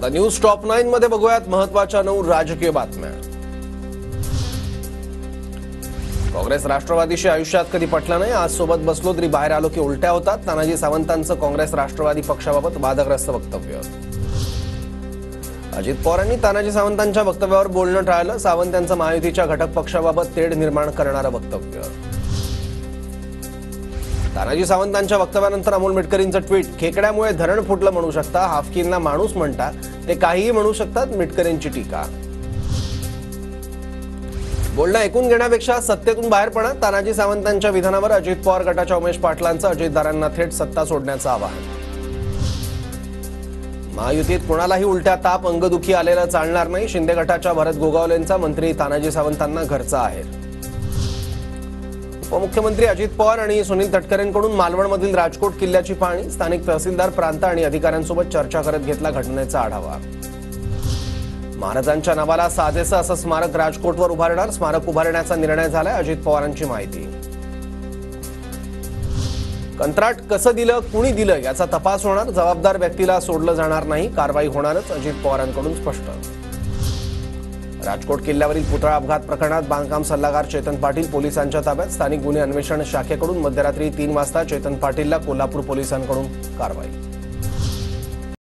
आता news top 9 मध्ये बघूयात महत्त्वाच्या 9 राजकीय बातम्या। काँग्रेस राष्ट्रवादीशी आयुष्यात कधी पटलं नाही, आज सोबत बसलो तरी बाहेर आलो की उलट्या होतात। तानाजी सावंतांचं काँग्रेस राष्ट्रवादी पक्षाबाबत वादग्रस्त वक्तव्य। अजित पवारांनी तानाजी सावंतांच्या वक्तव्यावर बोलणं टाळलं। सावंत यांचं महायुतीच्या घटक पक्षाबाबत तेढ निर्माण करणारं वक्तव्य। तानाजी सावंतांच्या वक्तव्यानंतर अमोल मिटकरींचं ट्विट, खेकड्यामुळे धरण फुटलं म्हणू शकता, हाफकिनला माणूस म्हणता, ते काहीही म्हणू शकतात, मिटकरींची टीका। बोलणं ऐकून घेण्यापेक्षा सत्तेतून बाहेर पडा, तानाजी सावंतांच्या विधानावर अजित पवार गटाच्या उमेश पाटलांचं अजितदारांना थेट सत्ता सोडण्याचं आवाहन। महायुतीत कोणालाही उलट्या ताप अंगदुखी आलेलं चालणार नाही, शिंदे गटाच्या भरत गोगावलेंचा मंत्री तानाजी सावंतांना घरचा आहेर। उपमुख्यमंत्री अजित पवार आणि सुनील तटकरेंकडून मालवणमधील राजकोट किल्ल्याची पाहणी, स्थानिक तहसीलदार प्रांत आणि अधिकाऱ्यांसोबत चर्चा करत घेतला घटनेचा आढावा। महाराजांच्या नावाला साजेसं असं स्मारक राजकोटवर उभारणार, स्मारक उभारण्याचा निर्णय झालाय, अजित पवारांची माहिती। कंत्राट कसं दिलं, कुणी दिलं याचा तपास होणार, जबाबदार व्यक्तीला सोडलं जाणार नाही, कारवाई होणारच, अजित पवारांकडून स्पष्ट। राजकोट किल्ल्यावरील पुतळा अपघात प्रकरणात बांधकाम सल्लागार चेतन पाटील पोलिसांच्या ताब्यात, स्थानिक गुन्हे अन्वेषण शाखेकडून मध्यरात्री 3 वाजता चेतन पाटीलला कोल्हापूर पोलिसांकडून कारवाई।